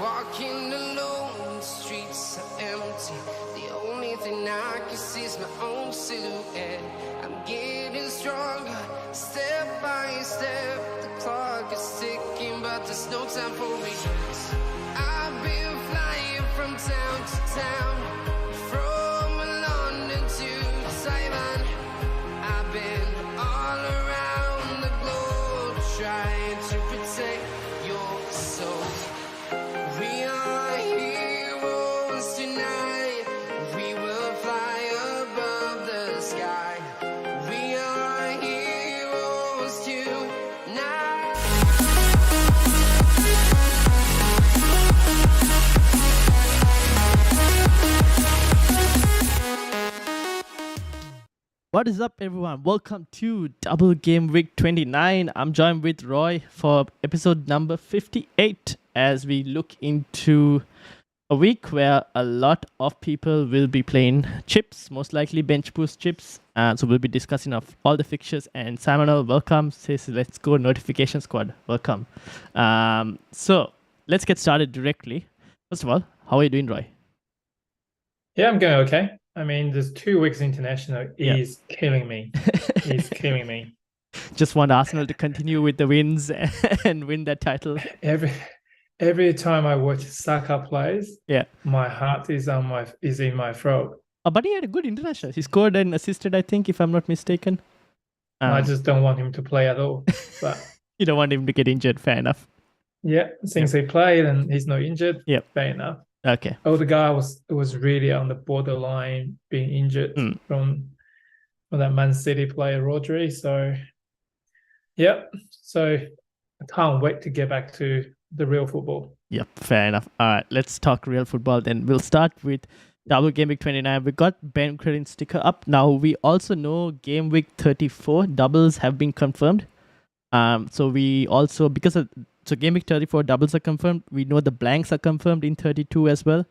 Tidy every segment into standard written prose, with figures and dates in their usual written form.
Walking alone, the streets are empty. The only thing I can see is my own silhouette. I'm getting stronger, step by step. The clock is ticking, but there's no time for regrets. I've been flying from town to town, from London to Taiwan. I've been all around the globe, trying to protect your soul. We are heroes tonight. We will fly above the sky. We are heroes tonight. What is up, everyone? Welcome to Double Game Week 29. I'm joined with Roy for episode number 58 as we look into a week where a lot of people will be playing chips, most likely bench boost chips. So we'll be discussing of all the fixtures. And Samuel, welcome. Says, let's go notification squad. Welcome. So let's get started directly. First of all, how are you doing, Roy? Yeah, I'm going okay. I mean, there's 2 weeks international is killing me. It's killing me. Just want Arsenal to continue with the wins and win that title. Every time I watch Saka plays, my heart is in my throat. But he had a good international. He scored and assisted, I think, if I'm not mistaken. I just don't want him to play at all. But you don't want him to get injured. Fair enough. Yeah, since he played and he's not injured, fair enough. Okay. Oh, the guy was really on the borderline being injured from that Man City player Rodri. So, so I can't wait to get back to the real football. Yep, fair enough. All right, let's talk real football then. We'll start with Double Game Week 29. We got Ben Credin sticker up. Now, we also know Game Week 34 doubles have been confirmed. So we also, So Game Week 34 doubles are confirmed. We know the blanks are confirmed in 32 as well.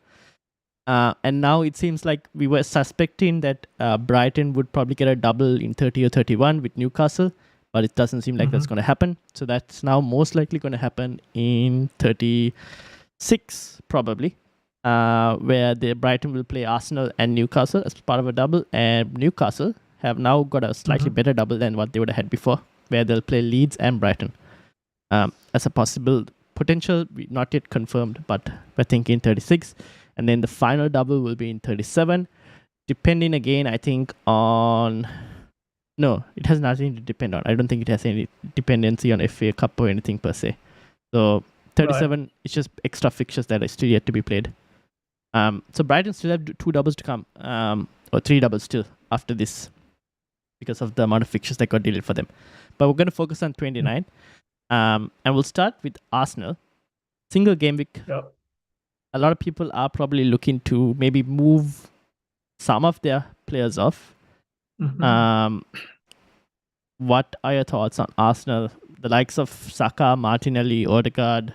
And now it seems like we were suspecting that Brighton would probably get a double in 30 or 31 with Newcastle, but it doesn't seem like that's going to happen. So that's now most likely going to happen in 36 probably, where the Brighton will play Arsenal and Newcastle as part of a double. And Newcastle have now got a slightly better double than what they would have had before, where they'll play Leeds and Brighton. As a possible potential, not yet confirmed, but we're thinking 36. And then the final double will be in 37. Depending again, I think on... No, it has nothing to depend on. I don't think it has any dependency on FA Cup or anything per se. So 37, it's just extra fixtures that are still yet to be played. So Brighton still have 2 doubles to come, or 3 doubles still after this, because of the amount of fixtures that got delayed for them. But we're going to focus on 29. And we'll start with Arsenal. Single game week. Yep. A lot of people are probably looking to maybe move some of their players off. What are your thoughts on Arsenal? The likes of Saka, Martinelli, Odegaard,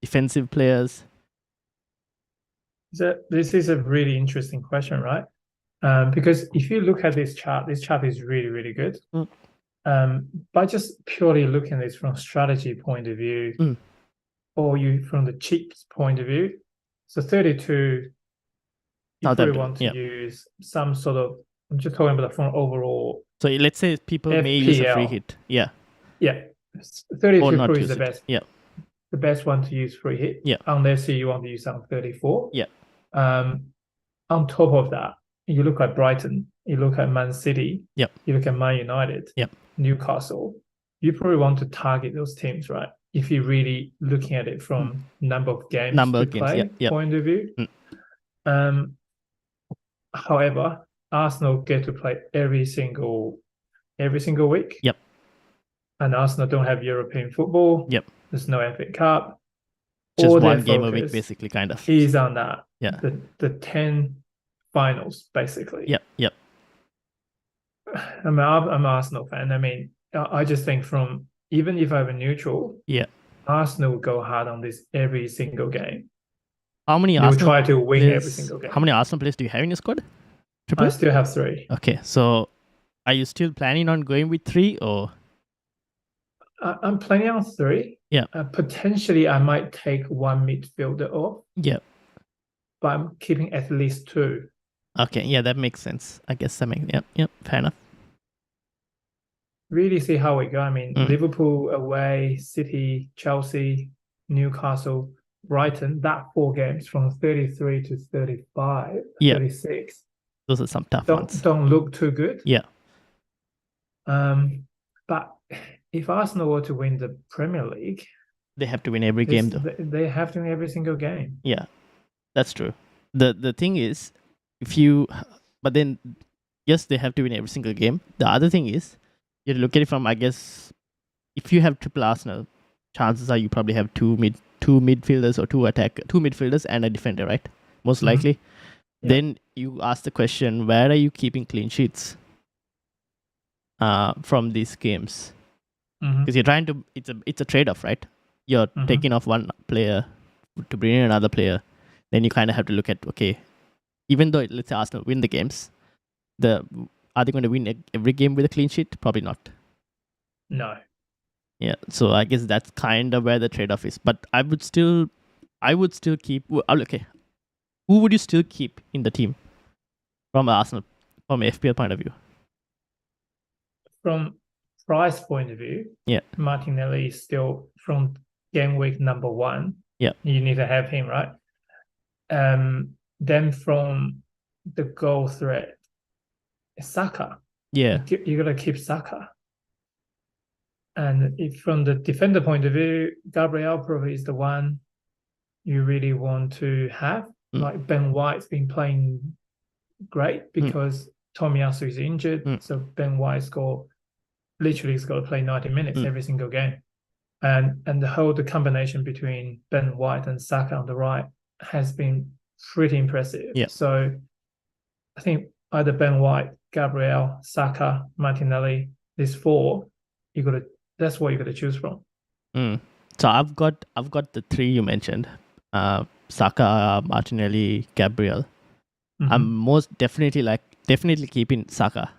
defensive players? This is a really interesting question, right? Because if you look at this chart is really, really good. By just purely looking at this from strategy point of view, or from the cheats point of view, so 32, you probably want to use some sort of, I'm just talking about from overall. So let's say people FPL. may use a free hit. Yeah. 32 probably is the best. Yeah. The best one to use free hit. Yeah. Unless you want to use some 34. Yeah. On top of that, you look at Brighton, you look at Man City, you look at Man United, Newcastle, you probably want to target those teams, right? If you're really looking at it from number of games point of view. However, Arsenal get to play every single week. Yep. And Arsenal don't have European football. Yep. There's no FA Cup. Just one game a week, basically, kind of. Is on that. Yeah. The 10 finals, basically. Yep. I'm an Arsenal fan. I mean, I just think even if I have a neutral, Arsenal will go hard on this every single game. How many Arsenal try to win every single game. How many Arsenal players do you have in your squad? I still have 3. Okay, so are you still planning on going with 3 or? I'm planning on 3. Yeah. Potentially, I might take one midfielder off, Yeah. but I'm keeping at least 2. Okay. Yeah, that makes sense. I guess that makes. Yep. Fair enough. Really see how we go. I mean, Mm. Liverpool away, City, Chelsea, Newcastle, Brighton. That 4 games from 33 to 35, Yeah. 36. Those are some tough ones. Don't look too good. Yeah. But if Arsenal were to win the Premier League, They have to win every game, though. they have to win every single game. Yeah, that's true. The thing is, but then yes, they have to win every single game. The other thing is, you look at it from, I guess, if you have triple Arsenal, chances are you probably have two midfielders or two midfielders and a defender, right? Most likely. Yeah. Then you ask the question, where are you keeping clean sheets from these games? Because you're trying to, it's a trade-off, right? You're taking off one player to bring in another player. Then you kind of have to look at, okay, even though let's say Arsenal win the games, are they going to win every game with a clean sheet? Probably not. No. Yeah, so I guess that's kind of where the trade-off is. But I would still keep. Okay, who would you still keep in the team from Arsenal, from FPL point of view? From price point of view, yeah, Martinelli is still from game week number 1. Yeah, you need to have him, right? Then from the goal threat, Saka. Yeah, you gotta keep Saka. And if from the defender point of view, Gabriel probably is the one you really want to have. Like Ben White's been playing great because Tomiyasu is injured, so Ben White's literally got to play 90 minutes every single game. And the combination between Ben White and Saka on the right has been pretty impressive. Yeah. So I think either Ben White, Gabriel, Saka, Martinelli, these 4, that's what you got to choose from. So I've got the 3 you mentioned, Saka, Martinelli, Gabriel. I'm most definitely keeping Saka.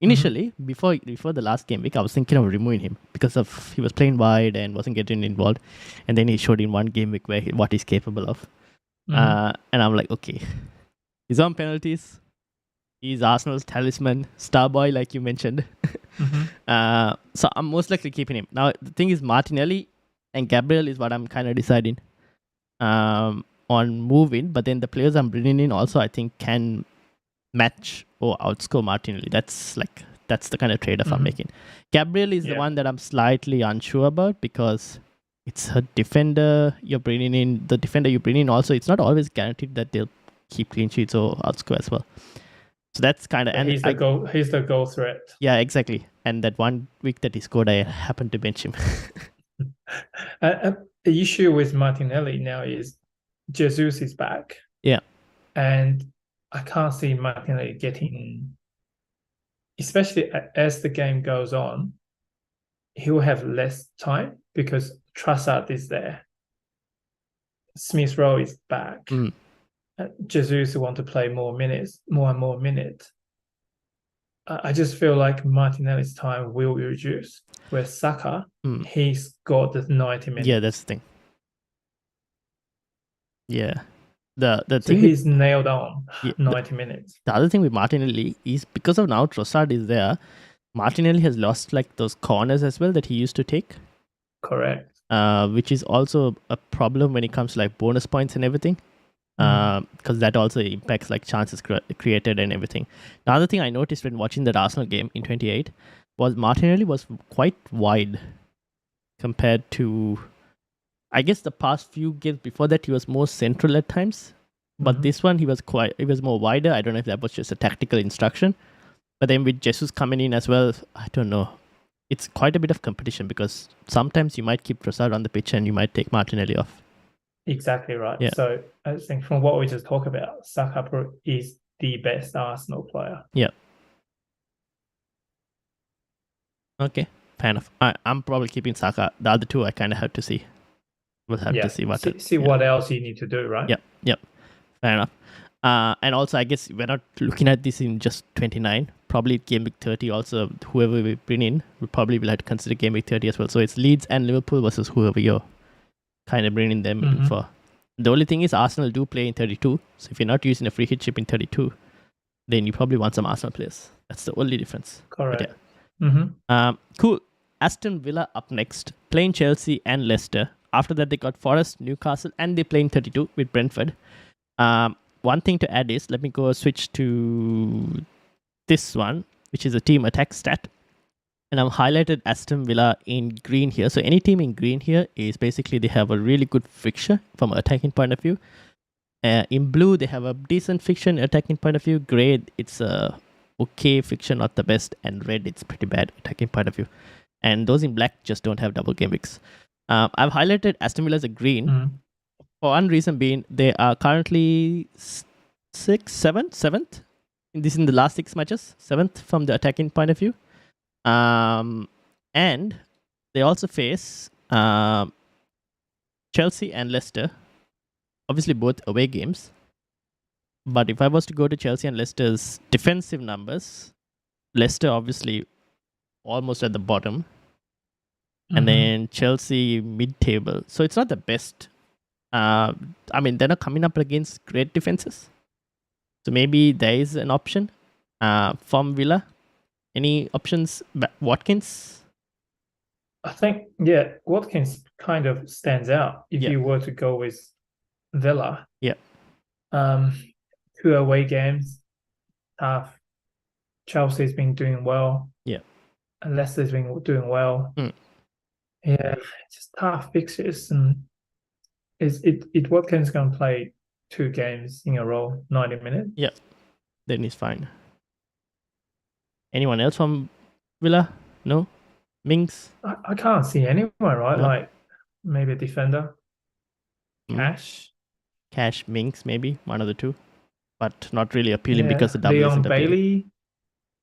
Initially, before the last game week, I was thinking of removing him because he was playing wide and wasn't getting involved, and then he showed in one game week what he's capable of. And I'm like, okay, he's on penalties. He's Arsenal's talisman, star boy, like you mentioned. So I'm most likely keeping him. Now the thing is, Martinelli and Gabriel is what I'm kind of deciding on moving. But then the players I'm bringing in also, I think, can match or outscore Martinelli. That's the kind of trade-off I'm making. Gabriel is the one that I'm slightly unsure about because it's a defender you're bringing in. The defender you bring in also, it's not always guaranteed that they'll keep clean sheets or outscore as well. So that's kind of... He's the goal threat. Yeah, exactly. And that one week that he scored, I happened to bench him. The issue with Martinelli now is Jesus is back. Yeah. And I can't see Martinelli getting... Especially as the game goes on, he will have less time because Trossard is there. Smith Rowe is back. Jesus want to play more and more minutes. I just feel like Martinelli's time will reduce. Where Saka, he's got the 90 minutes. Yeah, that's the thing. Yeah. The so thing he's nailed on 90 minutes. The other thing with Martinelli is because of now Trossard is there, Martinelli has lost those corners as well that he used to take. Correct. Which is also a problem when it comes to bonus points and everything. Because that also impacts chances created and everything. The other thing I noticed when watching that Arsenal game in 28 was Martinelli was quite wide compared to, I guess, the past few games before that. He was more central at times, but this one he was more wider. I don't know if that was just a tactical instruction, but then with Jesus coming in as well, I don't know. It's quite a bit of competition because sometimes you might keep Trossard on the pitch and you might take Martinelli off. Exactly right. Yeah. So I think from what we just talked about, Saka is the best Arsenal player. Yeah. Okay, fair enough. I'm probably keeping Saka. The other 2 I kind of have to see. We'll have to see what what else you need to do, right? Yep. Fair enough. And also, I guess we're not looking at this in just 29. probably game week 30 also, whoever we bring in, we probably will have to consider game week 30 as well. So it's Leeds and Liverpool versus whoever you're kind of bringing them in for. The only thing is Arsenal do play in 32. So if you're not using a free hit chip in 32, then you probably want some Arsenal players. That's the only difference. Correct. Yeah. Cool. Aston Villa up next, playing Chelsea and Leicester. After that, they got Forest, Newcastle, and they play in 32 with Brentford. One thing to add is, let me go switch to this one, which is a team attack stat. And I've highlighted Aston Villa in green here. So any team in green here is basically they have a really good fixture from an attacking point of view. In blue, they have a decent fixture in attacking point of view. Grey, it's a okay fixture, not the best. And red, it's pretty bad attacking point of view. And those in black just don't have double game weeks. I've highlighted Aston Villa as a green. For one reason being, they are currently seventh. In the last 6 matches, 7th from the attacking point of view. And they also face Chelsea and Leicester. Obviously, both away games. But if I was to go to Chelsea and Leicester's defensive numbers, Leicester obviously almost at the bottom. And then Chelsea mid-table. So it's not the best. I mean, they're not coming up against great defenses. So maybe there is an option from Villa. Any options? Watkins? I think, Watkins kind of stands out if you were to go with Villa. Yeah. 2 away games, tough. Chelsea's been doing well. Yeah. And Leicester's been doing well. Yeah, just tough fixtures. And Watkins going to play 2 games in a row, 90 minutes? Yeah, then he's fine. Anyone else from Villa? No? Mings? I can't see anyone, right? No. Like maybe a defender. Cash, Mings, maybe one of the two, but not really appealing because the double Leon isn't appealing.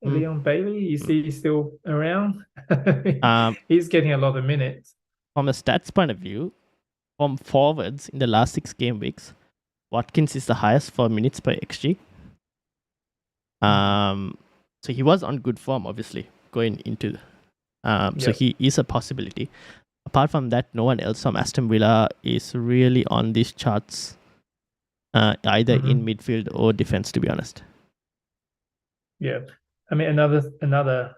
Leon Bailey, is he still around? He's getting a lot of minutes. From a stats point of view, from forwards in the last 6 game weeks, Watkins is the highest for minutes per XG. So he was on good form, obviously, going into. So he is a possibility. Apart from that, no one else from Aston Villa is really on these charts, either in midfield or defense, to be honest. Yeah, I mean another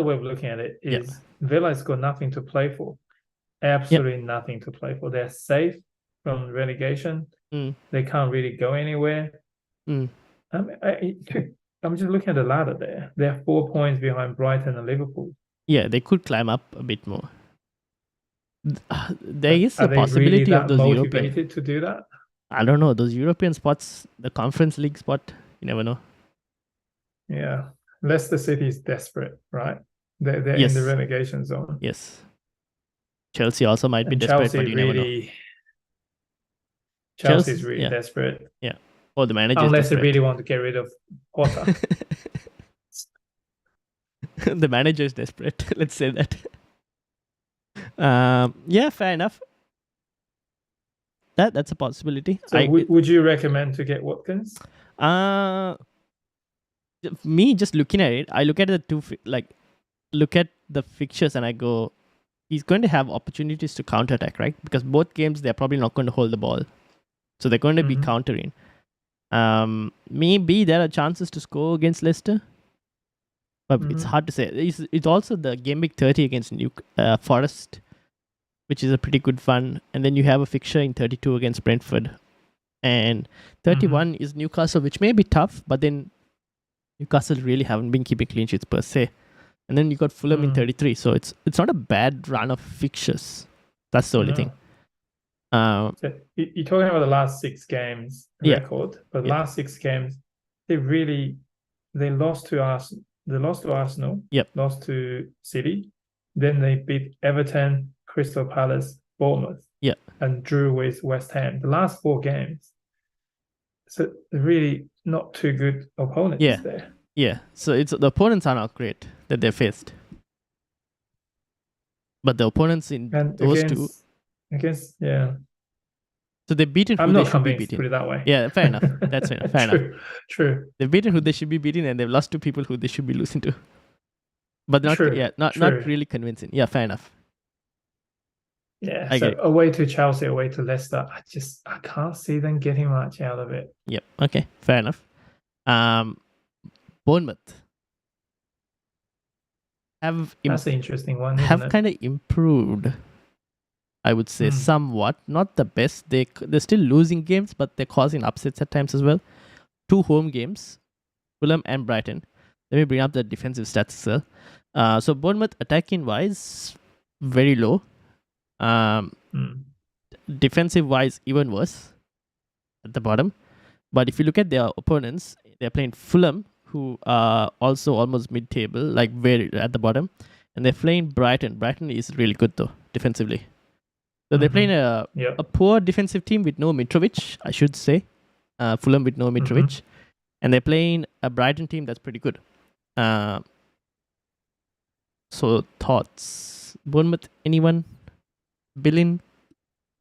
way of looking at it is Villa's got nothing to play for, absolutely nothing to play for. They're safe from relegation. They can't really go anywhere. I'm just looking at the ladder there. They're 4 points behind Brighton and Liverpool. Yeah, they could climb up a bit more. There is a Are possibility they really of those motivated European. to do that? I don't know, those European spots, the Conference League spot. You never know. Yeah, Leicester City is desperate, right? They're in the relegation zone. Yes. Chelsea also might be desperate, but you never know. Chelsea's really desperate. Yeah. Oh, the manager. Unless they really want to get rid of Potter. The manager is desperate. Let's say that. Yeah, fair enough. That's a possibility. So would you recommend to get Watkins? Me just looking at it, I look at look at the fixtures and I go, he's going to have opportunities to counterattack, right? Because both games they're probably not going to hold the ball, so they're going to be countering. Maybe there are chances to score against Leicester, but it's hard to say. It's also the game week 30 against Forest, which is a pretty good fun. And then you have a fixture in 32 against Brentford. And 31 is Newcastle, which may be tough, but then Newcastle really haven't been keeping clean sheets per se. And then you got Fulham in 33. So it's not a bad run of fixtures. That's the only thing. So you're talking about the last 6 games record, but last 6 games, they lost to Arsenal. They lost to Arsenal. Lost to City. Then they beat Everton, Crystal Palace, Bournemouth. And drew with West Ham. The last 4 games. So really not too good opponents there. Yeah. So the opponents are not great that they faced. But the opponents in those two. So they've beaten who I'm they not should be convinced, beating. put it that way. Yeah, fair enough. That's fair enough. Fair enough. True. They've beaten who they should be beating, and they've lost to people who they should be losing to. But not True. not really convincing. Yeah, fair enough. Yeah. I So get it. away to Chelsea, away to Leicester. I can't see them getting much out of it. Yep. Okay. Fair enough. Bournemouth That's an interesting one, isn't have it? kind of improved. I would say Hmm. somewhat. Not the best. They're still losing games, but they're causing upsets at times as well. 2 home games, Fulham and Brighton. Let me bring up the defensive stats as well. So Bournemouth attacking wise, very low. Defensive wise, even worse at the bottom. But if you look at their opponents, they're playing Fulham, who are also almost mid-table, like very at the bottom, and they're playing Brighton. Brighton is really good though defensively. So they're playing a poor defensive team with no Mitrovic, I should say. Fulham with no Mitrovic, and they're playing a Brighton team that's pretty good. So thoughts? Bournemouth? Anyone? Billin?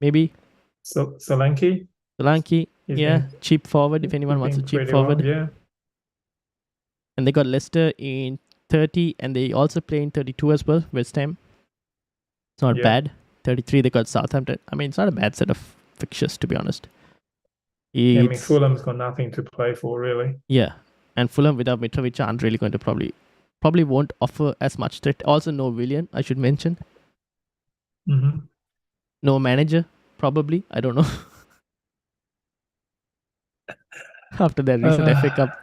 Maybe. Solanke. Yeah, cheap forward if anyone wants a cheap forward. Well, yeah. And they got Leicester in 30, and they also play in 32 as well. West Ham. It's not bad. 33, they got Southampton. I mean, it's not a bad set of fixtures, to be honest. I mean, Fulham's got nothing to play for, really. Yeah, and Fulham without Mitrovic aren't really going to probably won't offer as much threat. Also, no Willian, I should mention. No manager, probably. I don't know. After that recent FA Cup.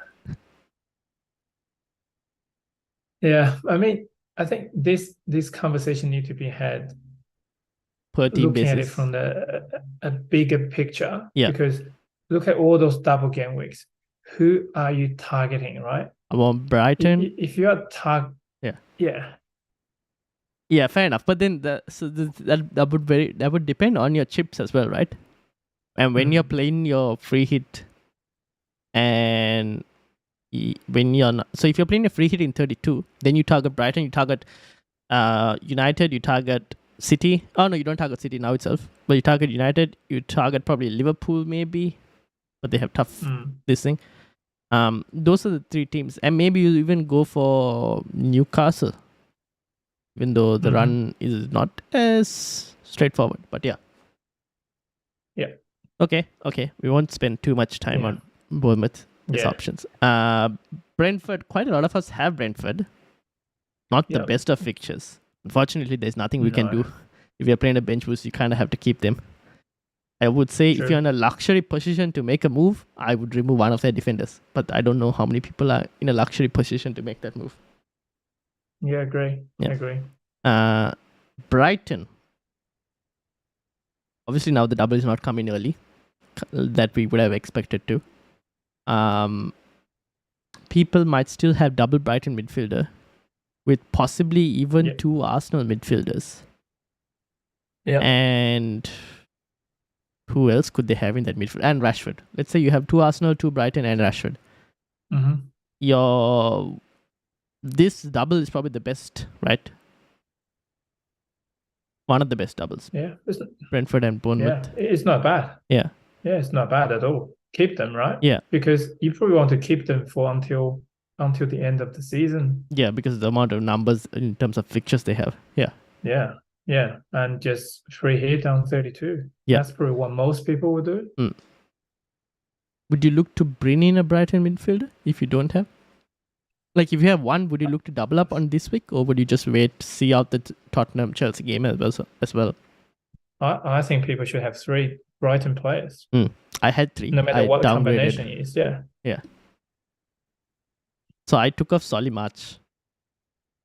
Yeah, I mean, I think this conversation need to be had Per team looking basis. at it from a bigger picture. Yeah. Because look at all those double game weeks. Who are you targeting, right? Well, Brighton. If you are Yeah, fair enough. But then that would depend on your chips as well, right? And when you're playing your free hit, and when you're not, so if you're playing a free hit in 32, then you target Brighton, you target United, you target City. Oh no, you don't target City now itself, but you target United, you target probably Liverpool maybe, but they have tough this thing. Those are the 3 teams, and maybe you even go for Newcastle, even though the run is not as straightforward. But yeah. Okay. We won't spend too much time on Bournemouth as options. Brentford. Quite a lot of us have Brentford. Not the best of fixtures. Unfortunately, there's nothing we can do. If you're playing a bench boost, you kind of have to keep them. I would say if you're in a luxury position to make a move, I would remove one of their defenders. But I don't know how many people are in a luxury position to make that move. Yeah, agree. Yeah. I agree. Brighton. Obviously, now the double is not coming early that we would have expected to. People might still have double Brighton midfielder with possibly even 2 Arsenal midfielders. Yeah. And who else could they have in that midfield? And Rashford. Let's say you have 2 Arsenal, 2 Brighton, and Rashford. This double is probably the best, right? One of the best doubles. Yeah. Brentford and Bournemouth. Yeah, it's not bad. Yeah. Yeah, it's not bad at all. Keep them, right? Yeah. Because you probably want to keep them for until the end of the season. Yeah, because of the amount of numbers in terms of fixtures they have. Yeah. Yeah. And just free hit on 32. Yeah. That's probably what most people would do. Would you look to bring in a Brighton midfielder if you don't have? Like, if you have one, would you look to double up on this week, or would you just wait, see out the Tottenham-Chelsea game as well? I think people should have 3 Brighton players. I had 3. No matter what the combination downgraded. is, yeah. So I took off Solly March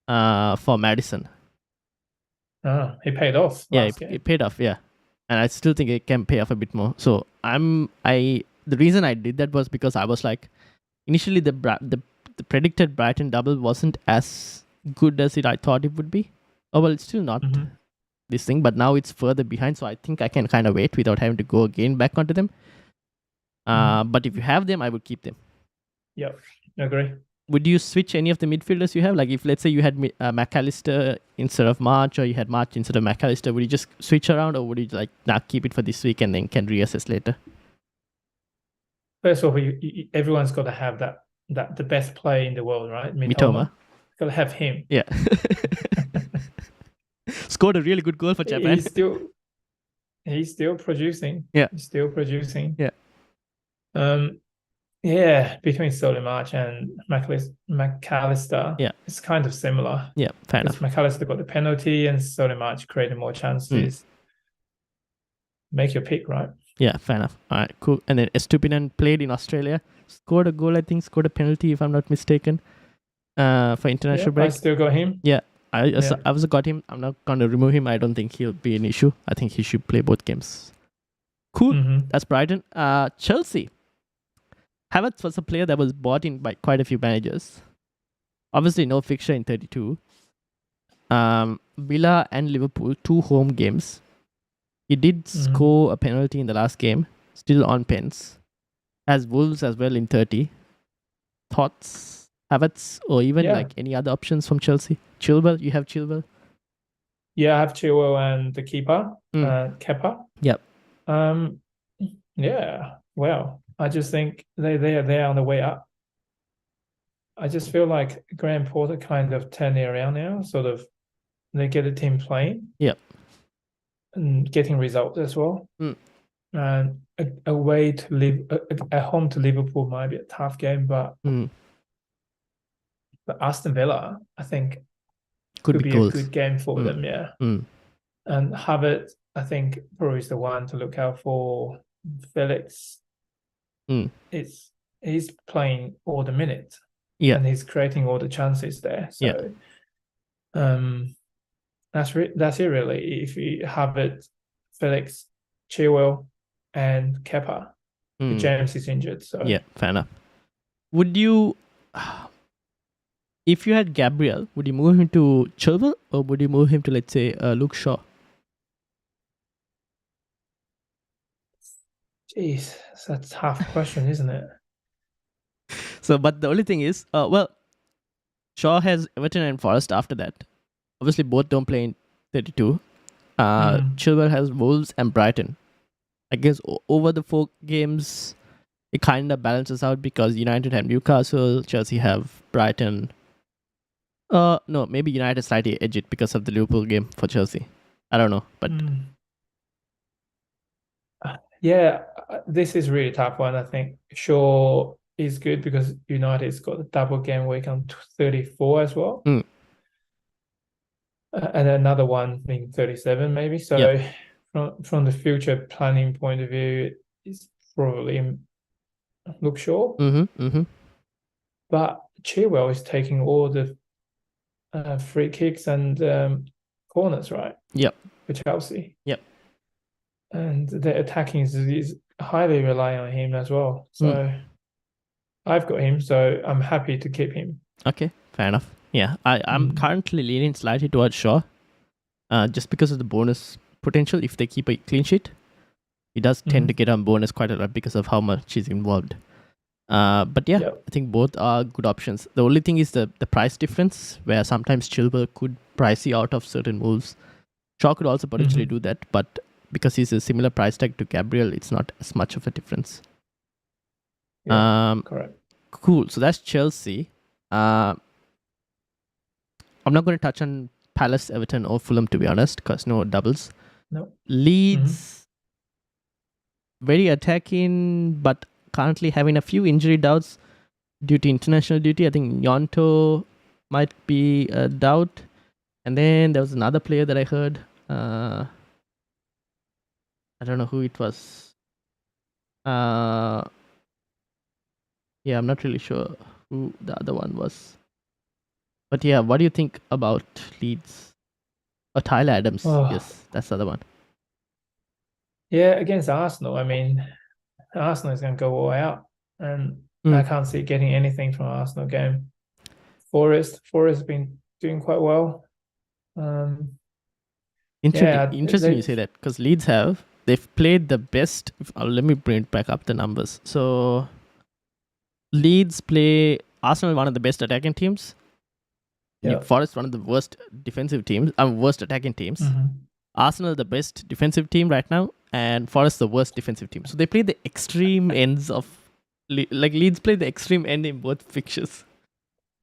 for Madison. He paid off. It paid off, yeah. And I still think it can pay off a bit more. So the reason I did that was because I was like, initially the predicted Brighton double wasn't as good as I thought it would be. Oh, well, it's still not this thing, but now it's further behind, so I think I can kind of wait without having to go again back onto them. But if you have them, I would keep them. Yep, agree. would you switch any of the midfielders you have? Like if let's say you had McAllister instead of March, or you had March instead of McAllister, would you just switch around, or would you like keep it for this week and then can reassess later? First of all, everyone's got to have the best player in the world, right? Mitoma. Got to have him. Yeah. Scored a really good goal for Japan. He's still producing. Yeah. He's still producing. Yeah. Yeah, between March and McAllister, yeah, it's kind of similar. Yeah, fair enough. McAllister got the penalty and March created more chances. Make your pick, right? Yeah, fair enough. All right, cool. And then Estupinan played in Australia, scored a goal, I think, scored a penalty, if I'm not mistaken, for international break. I still got him. Yeah, I also got him. I'm not going to remove him. I don't think he'll be an issue. I think he should play both games. Cool. That's Brighton. Chelsea. Havertz was a player that was bought in by quite a few managers. Obviously, no fixture in 32. Villa and Liverpool, 2 home games. He did score a penalty in the last game, still on pens. Has Wolves as well in 30. Thoughts, Havertz, or even like any other options from Chelsea? Chilwell, you have Chilwell? Yeah, I have Chilwell and the keeper, Kepa. Yep. Yeah, well, I just think they're on the way up. I just feel like Graham Porter kind of turned it around now. Sort of, they get the team playing. Yep. And getting results as well. And a way to live at home to Liverpool might be a tough game, but Aston Villa, I think, could be a good game for them. Yeah. And Havertz, I think, probably is the one to look out for. Felix, he's playing all the minutes, and he's creating all the chances there. So, that's it really. If you have it, Felix, Chilwell, and Kepa, James is injured. So yeah, fair enough. Would you, if you had Gabriel, would you move him to Chilwell, or would you move him to, let's say, Luke Shaw? Jeez, that's a tough question, isn't it? So, but the only thing is, Shaw has Everton and Forest after that. Obviously, both don't play in 32. Chilwell has Wolves and Brighton. I guess over the 4 games, it kind of balances out because United have Newcastle, Chelsea have Brighton. No, maybe United slightly edge it because of the Liverpool game for Chelsea. I don't know, but... Yeah, this is really tough one. I think Shaw is good because United's got a double game week on 34 as well. And another one being 37 maybe. So from the future planning point of view, it's probably Luke Shaw. But Chilwell is taking all the free kicks and corners, right? Yep. For Chelsea. Yep. And the attacking is highly relying on him as well. So I've got him, so I'm happy to keep him. Okay, fair enough. Yeah, I'm currently leaning slightly towards Shaw, just because of the bonus potential. If they keep a clean sheet, he does tend to get on bonus quite a lot because of how much he's involved. But I think both are good options. The only thing is the price difference, where sometimes Chilwell could price you out of certain moves. Shaw could also potentially do that, but because he's a similar price tag to Gabriel, it's not as much of a difference. Correct. Cool. So that's Chelsea. I'm not going to touch on Palace, Everton, or Fulham, to be honest, because no doubles. No. Leeds, very attacking, but currently having a few injury doubts due to international duty. I think Nyonto might be a doubt. And then there was another player that I heard. I don't know who it was. I'm not really sure who the other one was. But yeah, what do you think about Leeds? Or Tyler Adams? Yes, that's the other one. Yeah, against Arsenal. I mean, Arsenal is going to go all out, and I can't see getting anything from Arsenal game. Forest has been doing quite well. Interesting you say that, because Leeds they've played the best. Let me bring back up the numbers. So Leeds play Arsenal one of the best attacking teams. Yeah. Forest one of the worst defensive teams. Worst attacking teams. Arsenal the best defensive team right now, and Forest the worst defensive team. So they play the extreme ends of Leeds play the extreme end in both fixtures.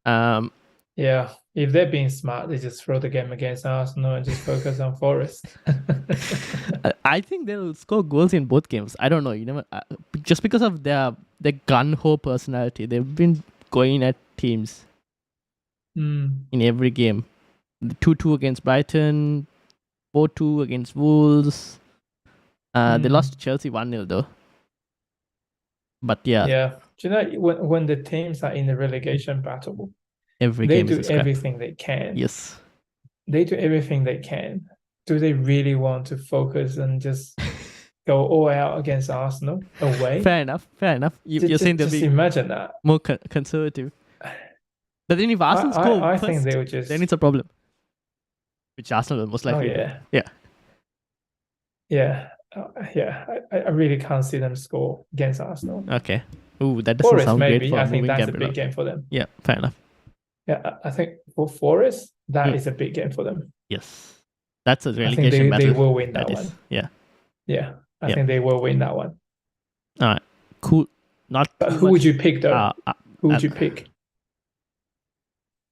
Yeah, if they're being smart, they just throw the game against Arsenal and just focus on Forest. I think they'll score goals in both games. I don't know. You never just because of their gun ho personality. They've been going at teams in every game. 2-2 against Brighton, 4-2 against Wolves. They lost to Chelsea 1-0 though. But yeah. Yeah. Do you know when the teams are in the relegation battle, every they game do is a scrap. everything they can. Yes. They do everything they can. Do they really want to focus and just go all out against Arsenal away? Fair enough. You're saying they'll be imagine that. more conservative. But then if Arsenal score I first, think they would just... then it's a problem. Which Arsenal will most likely do. Yeah. I really can't see them score against Arsenal. Okay. Ooh, that doesn't Forest, sound maybe. great for I think that's Gabriel. a big game for them. Yeah, fair enough. Yeah, I think for Forest, that is a big game for them. Yes. That's a relegation I think battle. they will win that one. Yeah. Yeah, I think they will win that one. All right. Cool. Not. But who would you pick though? Who would you pick?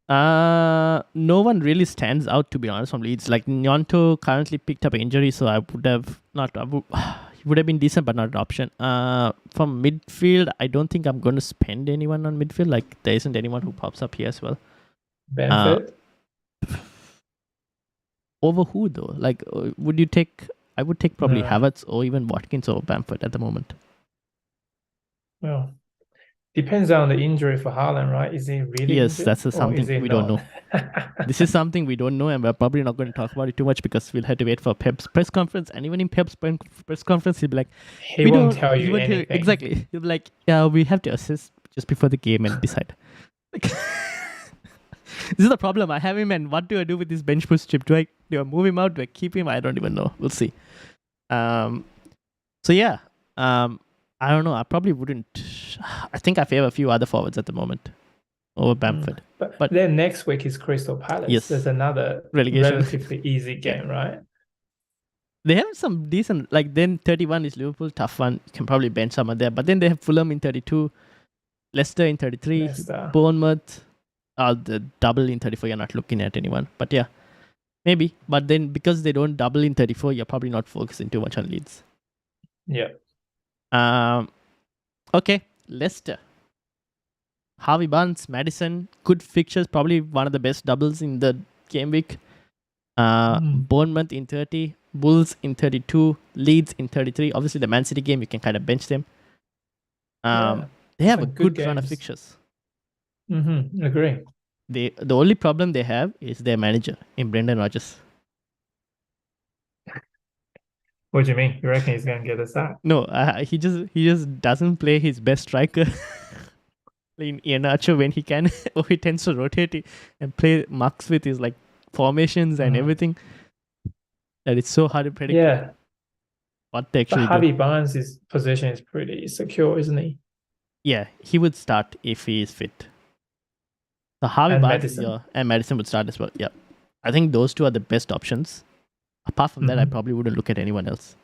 No one really stands out, to be honest, from Leeds. Like Nyonto currently picked up an injury, so I would have not. He would have been decent, but not an option. From midfield, I don't think I'm going to spend anyone on midfield. Like there isn't anyone who pops up here as well. Brentford. Over who though? Like, would you take? I would take probably Havertz or even Watkins over Bamford at the moment. Well, depends on the injury for Haaland, right? Is he really Yes, injured, that's something we don't know. This is something we don't know, and we're probably not going to talk about it too much because we'll have to wait for Pep's press conference. And even in Pep's press conference, he'll be like, he won't tell you anything. Exactly. He'll be like, yeah, we have to assess just before the game and decide. Like, this is the problem. I have him, and what do I do with this bench push chip? Do I move him out? Do I keep him? I don't even know. We'll see. So yeah. I don't know. I probably wouldn't. I think I favor a few other forwards at the moment over Bamford. But then next week is Crystal Palace. Yes. There's another relegation. Relatively easy game, right? They have some decent, like then 31 is Liverpool, tough one. You can probably bench someone there. But then they have Fulham in 32, Leicester in 33, Bournemouth, the double in 34. You're not looking at anyone. But yeah, maybe. But then because they don't double in 34, you're probably not focusing too much on Leeds. Yeah. Okay, Leicester. Harvey Barnes, Maddison, good fixtures, probably one of the best doubles in the game week. Bournemouth in 30, Wolves in 32, Leeds in 33. Obviously, the Man City game, you can kind of bench them. They have a good run of fixtures. Agree. The only problem they have is their manager in Brendan Rodgers. What do you mean? You reckon he's going to get a sack? No, he just doesn't play his best striker in Iheanacho when he can, or he tends to rotate it and play mucks with his like formations and everything. That it's so hard to predict. Yeah. What they actually but Harvey Barnes' position is pretty secure, isn't he? Yeah, he would start if he is fit. So Harvey Barnes and Maddison would start as well. Yeah, I think those two are the best options. Apart from that, I probably wouldn't look at anyone else.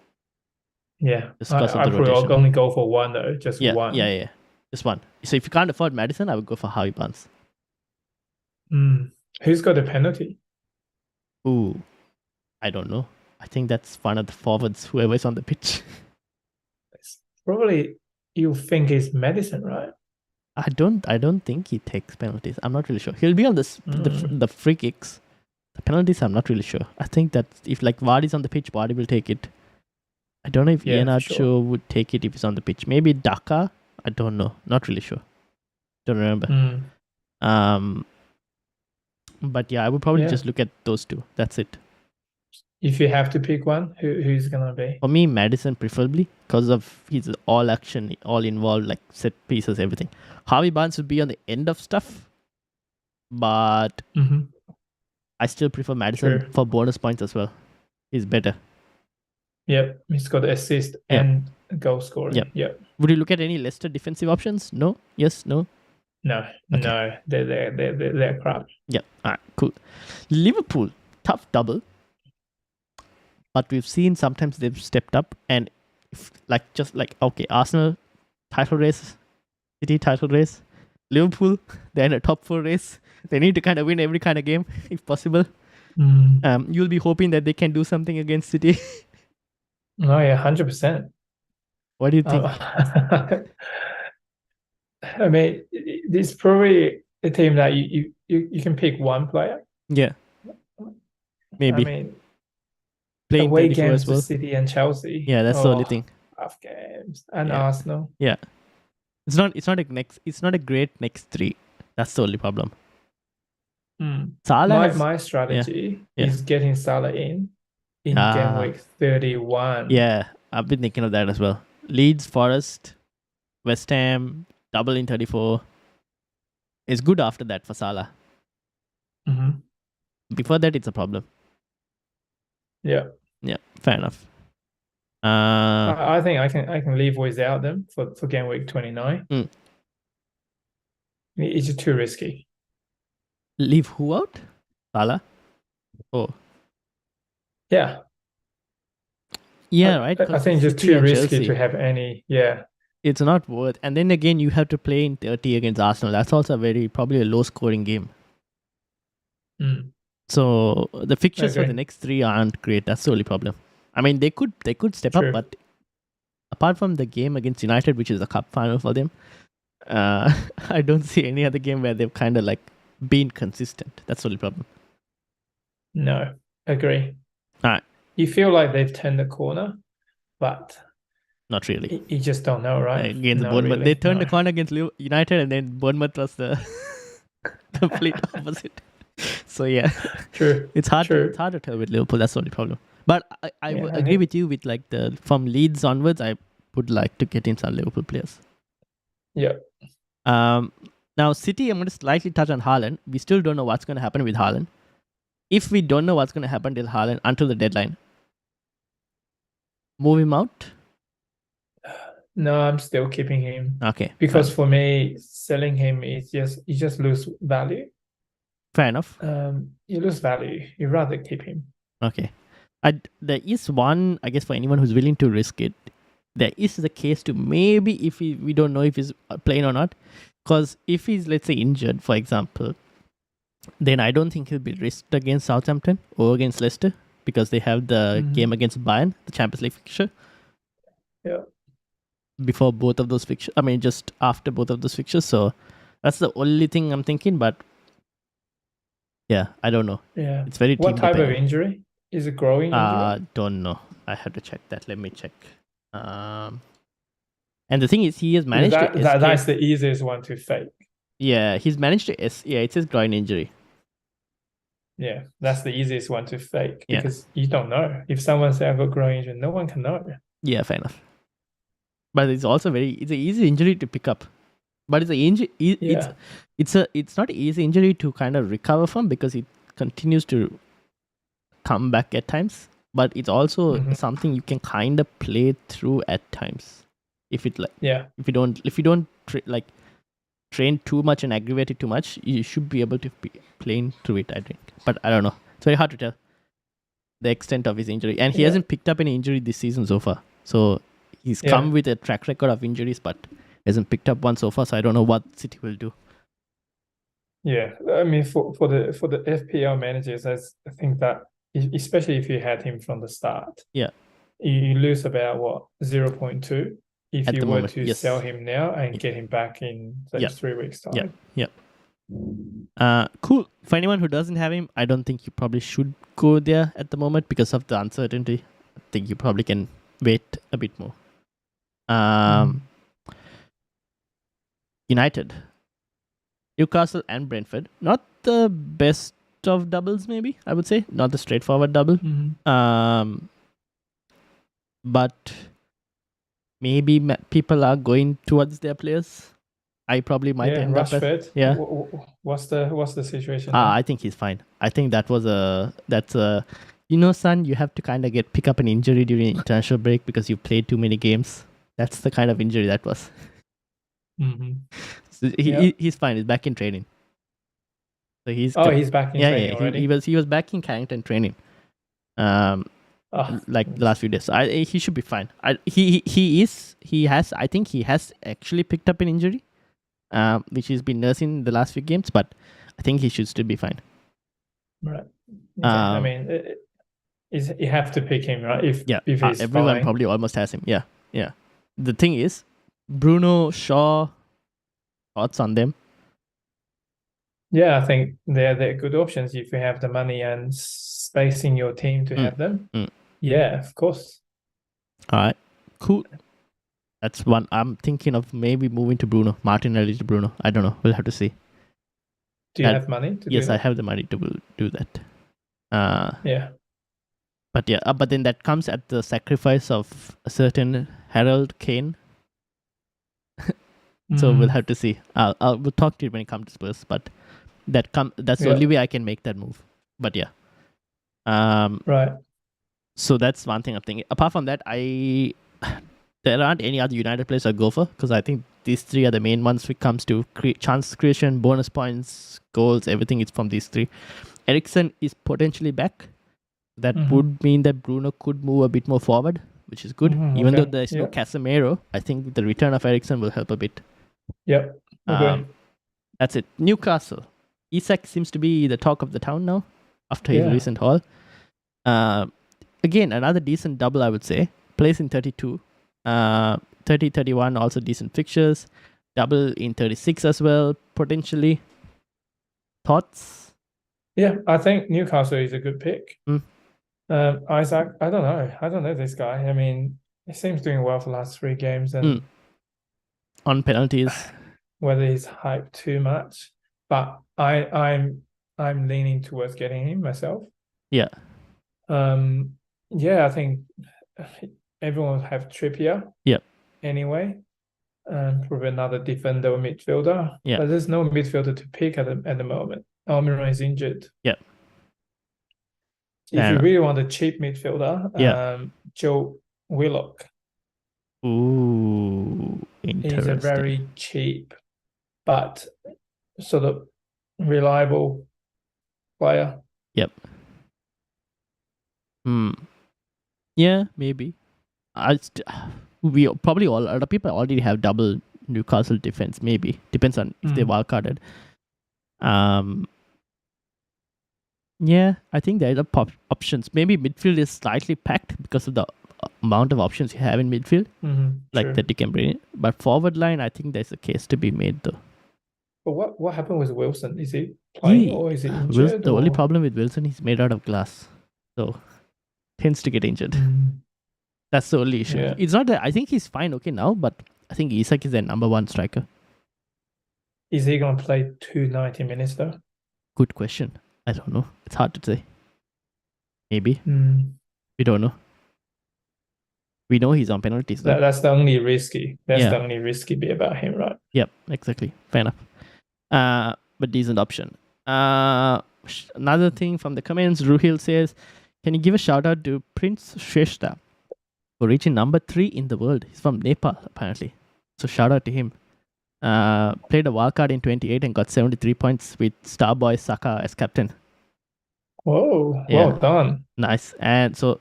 Yeah, I probably only go for one though, just one. Yeah, just one. So if you can't afford Maddison, I would go for Harvey Barnes. Who's got the penalty? Ooh, I don't know. I think that's one of the forwards, whoever's on the pitch. It's probably you think it's Maddison, right? I don't think he takes penalties. I'm not really sure. He'll be on the free kicks. The penalties, I'm not really sure. I think that if like Vardy's on the pitch, Vardy will take it. I don't know if Iheanacho would take it if he's on the pitch. Maybe Daka. I don't know. Not really sure. Don't remember. But yeah, I would probably just look at those two. That's it. If you have to pick one, who's gonna be? For me, Maddison preferably because of his all action, all involved, like set pieces, everything. Harvey Barnes would be on the end of stuff, but I still prefer Maddison for bonus points as well. He's better. Yep, he's got assist and goal scoring. Yep. Would you look at any Leicester defensive options? No? Yes? No? No, they're crap. Yeah, all right, cool. Liverpool, tough double, but we've seen sometimes they've stepped up and okay, Arsenal title race, City title race, Liverpool they're in a top 4 race. They need to kind of win every kind of game if possible. You'll be hoping that they can do something against City. Oh yeah, 100%. What do you think? I mean, it's probably a team that you can pick one player. Yeah, maybe. I mean, playing away 34 games as well. to City and Chelsea. Yeah, that's the only thing. Tough games and Yeah. Arsenal. Yeah, it's not a great next 3. That's the only problem. Salah My strategy Yeah. is getting Salah in game week 31. Yeah, I've been thinking of that as well. Leeds, Forest, West Ham, double in 34. It's good after that for Salah. Before that, it's a problem. Yeah. Yeah, fair enough. I think I can leave without them for game week 29. It's just too risky. Leave who out? Salah? Oh. Yeah. Yeah, right. I think just too risky to have any. Yeah. It's not worth. And then again, you have to play in 30 against Arsenal. That's also probably a low scoring game. So the fixtures for the next 3 aren't great. That's the only problem. I mean, they could step up, but apart from the game against United, which is a cup final for them, I don't see any other game where they've kind of like been consistent. That's the only problem. No, agree. All right. You feel like they've turned the corner, but not really. You just don't know, right? Against Bournemouth, really. They turned the corner against United, and then Bournemouth was the complete opposite. So yeah, true. It's hard to tell with Liverpool. That's the only problem. But I agree with you with like from Leeds onwards. I would like to get in some Liverpool players. Yeah. Now City, I'm going to slightly touch on Haaland. We still don't know what's going to happen with Haaland. If we don't know what's going to happen till Haaland until the deadline, move him out. No, I'm still keeping him. Okay. Because for me, selling him is you just lose value. Fair enough. You lose value. You'd rather keep him. Okay. There is one, I guess, for anyone who's willing to risk it. There is the case to maybe if we don't know if he's playing or not. Because if he's, let's say, injured, for example, then I don't think he'll be risked against Southampton or against Leicester because they have the game against Bayern, the Champions League fixture. Yeah. Before both of those fixtures. I mean, just after both of those fixtures. So that's the only thing I'm thinking. But yeah, I don't know. Yeah. It's very What type of injury? Is it growing injury? Don't know. I have to check that. Let me check. And the thing is, he has managed to escape. That's the easiest one to fake. Yeah, he's managed to yeah, it says groin injury. Yeah, that's the easiest one to fake because you don't know. If someone says I've got groin injury, no one can know. Yeah, fair enough. But it's also it's an easy injury to pick up. But it's not an easy injury to kind of recover from because it continues to come back at times. But it's also something you can kind of play through at times. If you don't train too much and aggravate it too much, you should be able to be playing through it, I think. But I don't know. It's very hard to tell the extent of his injury. And he hasn't picked up any injury this season so far. So he's come with a track record of injuries, but hasn't picked up one so far. So I don't know what City will do. Yeah, I mean, for the FPL managers, I think that especially if you had him from the start, you lose about 0.2 if you were to sell him now and get him back in 3 weeks time. Cool. For anyone who doesn't have him, I don't think you probably should go there at the moment because of the uncertainty. I think you probably can wait a bit more. United, Newcastle and Brentford. Not the best of doubles, maybe, I would say. Not the straightforward double. But maybe people are going towards their players. I probably might end up Rashford. What's the situation? I think he's fine. I think that's a son, you have to kind of pick up an injury during international break because you played too many games. That's the kind of injury that was. So he's fine. He's back in training. So he's back in training yeah. already. He was back in Carrington training. Like the last few days. He should be fine. He has actually picked up an injury, which he's been nursing the last few games, but I think he should still be fine. Right. Okay. I mean, you have to pick him, right? If he's everyone fine. probably almost has him. Yeah. The thing is, Bruno, Shaw, thoughts on them? Yeah, I think they're good options if you have the money and space in your team to have them. Yeah, of course. All right, cool. That's one. I'm thinking of maybe moving to Bruno, Martinelli to Bruno. I don't know. We'll have to see. Do you have money to do that? Yes, I have the money to do that. Yeah. But then that comes at the sacrifice of a certain Harold Kane. So we'll have to see. We'll talk to you when it comes to Spurs, but that's the only way I can make that move. But yeah. Right. So that's one thing I'm thinking. Apart from that, there aren't any other United players I'd go for, because I think these three are the main ones when it comes to chance creation, bonus points, goals, everything is from these three. Eriksen is potentially back. That would mean that Bruno could move a bit more forward, which is good. Even though there's no Casemiro, I think the return of Eriksen will help a bit. Yep. Okay. That's it. Newcastle. Isak seems to be the talk of the town now after his recent haul. Again, another decent double, I would say. Plays in 32. 30-31, also decent fixtures. Double in 36 as well, potentially. Thoughts? Yeah, I think Newcastle is a good pick. Isaac, I don't know this guy. I mean, he seems doing well for the last 3 games, and on penalties, whether he's hyped too much, but I'm leaning towards getting him myself. Yeah. I think everyone will have Trippier. Yep. Anyway, probably another defender or midfielder. Yeah. But there's no midfielder to pick at the moment. Almiron is injured. Yep. If you really want a cheap midfielder, Joe Willock. Ooh, interesting. He's a very cheap but sort of reliable player. Yep. Yeah, maybe. We probably a lot of people already have double Newcastle defense. Maybe depends on if they're wildcarded. Yeah, I think there are options. Maybe midfield is slightly packed because of the amount of options you have in midfield, that you can bring in. But forward line, I think there's a case to be made though. But what happened with Wilson? Is he playing or is he injured? The only problem with Wilson, he's made out of glass, so tends to get injured. That's the only issue. It's not that I think he's fine now, but I think Isak is their number 1 striker. Is he going to play 290 minutes though? Good question. I don't know. It's hard to say. Maybe. We don't know. We know he's on penalties though. That's the only risky. The only risky bit about him, right? Yep, exactly. Fair enough. But decent option. Another thing from the comments, Ruhil says, can you give a shout out to Prince Shrestha for reaching number 3 in the world? He's from Nepal, apparently. So shout out to him. Played a wildcard in 28 and got 73 points with Starboy Saka as captain. Whoa, well done. Nice. And so,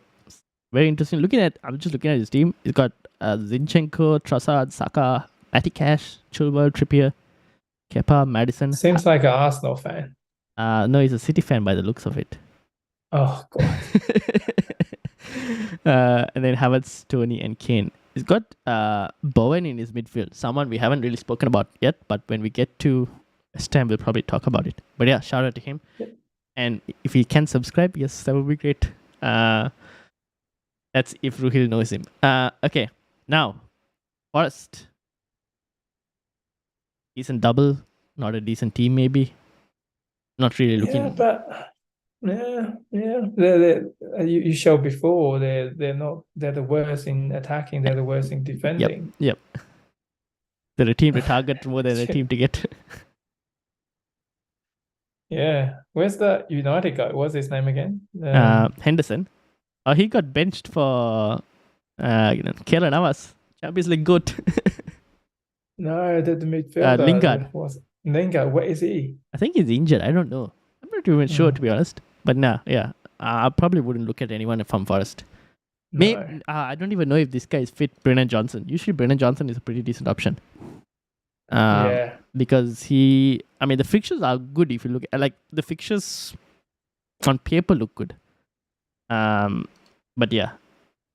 very interesting. I'm just looking at his team. He's got Zinchenko, Trossard, Saka, Matty Cash, Chilwell, Trippier, Kepa, Madison. Seems like an Arsenal fan. No, he's a City fan by the looks of it. Oh, God. And then Havertz, Tony, and Kane. He's got Bowen in his midfield, someone we haven't really spoken about yet, but when we get to West Ham, we'll probably talk about it. But yeah, shout out to him. And if he can subscribe, yes, that would be great. That's if Ruhil knows him. Okay, now, Forest. Decent double, not a decent team maybe. Not really looking... Yeah, but... You showed before they're the worst in attacking. They're the worst in defending. Yep. They're a team to target more than a team to get. Yeah, where's the United guy? What's his name again? Henderson. He got benched for Keylor Navas. Champions League good. No, the midfielder Lingard. was Lingard. Where is he? I think he's injured. I don't know. I'm not even sure, to be honest. But nah, yeah. I probably wouldn't look at anyone from Forest. No. I don't even know if this guy is fit. Brennan Johnson. Usually, Brennan Johnson is a pretty decent option. Yeah. Because the fixtures are good if you look at, like, the fixtures on paper look good. But yeah,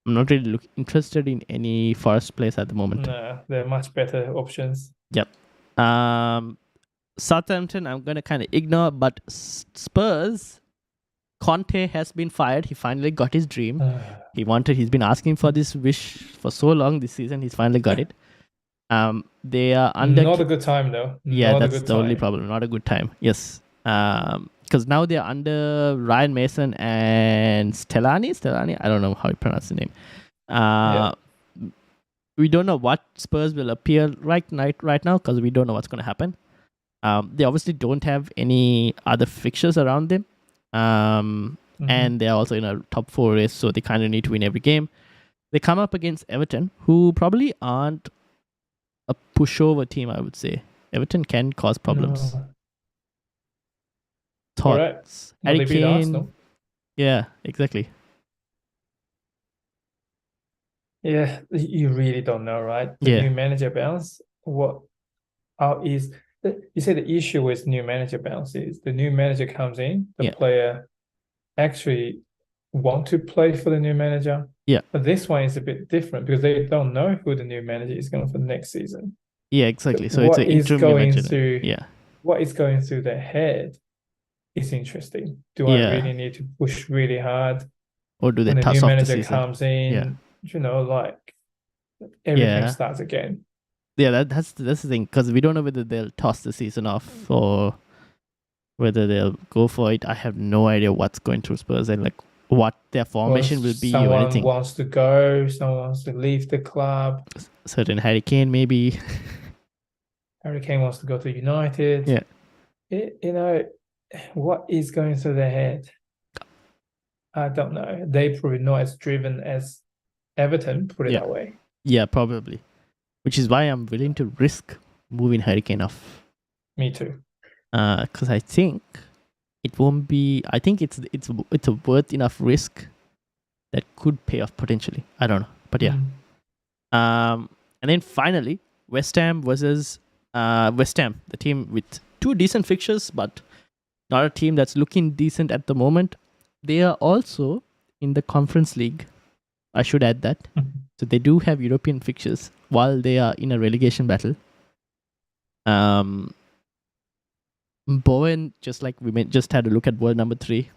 I'm not really interested in any Forest players at the moment. No, they're much better options. Yep. Southampton, I'm gonna kind of ignore, but Spurs, Conte has been fired. He finally got his dream. He's been asking for this wish for so long this season. He's finally got it. They are under. Not a good time though. Yeah, Not that's the only problem. Not a good time. Yes. Because now they're under Ryan Mason and Stellani. I don't know how you pronounce the name. We don't know what Spurs will appear right now because we don't know what's going to happen. They obviously don't have any other fixtures around them. And they're also in a top 4 race, so they kind of need to win every game. They come up against Everton, who probably aren't a pushover team, I would say. Everton can cause problems. No. Thoughts? Well, Harry they beat Kane. Arsenal. Yeah, exactly. Yeah, you really don't know, right? Yeah. New manager bounce. You say the issue with new manager bounce is the new manager comes in, the player actually want to play for the new manager. Yeah. But this one is a bit different because they don't know who the new manager is going for the next season. Yeah, exactly. So it's an interim manager. What is going through their head is interesting. Do I really need to push really hard? Or do they when the toss new off the manager season? comes in? Like everything starts again. Yeah, that's the thing, because we don't know whether they'll toss the season off or whether they'll go for it. I have no idea what's going through Spurs and like what their formation will be or anything. Someone wants to go, someone wants to leave the club. Certain Harry Kane, maybe. Harry Kane wants to go to United. Yeah. What is going through their head? I don't know. They probably not as driven as Everton, put it that way. Yeah, probably. Which is why I'm willing to risk moving Harry Kane off. Me too. Because I think it won't be. I think it's a worth enough risk that could pay off potentially. I don't know, but yeah. And then finally, West Ham versus West Ham, the team with 2 decent fixtures, but not a team that's looking decent at the moment. They are also in the Conference League. I should add that. So they do have European fixtures while they are in a relegation battle. Bowen, just like we just had a look at world number 3.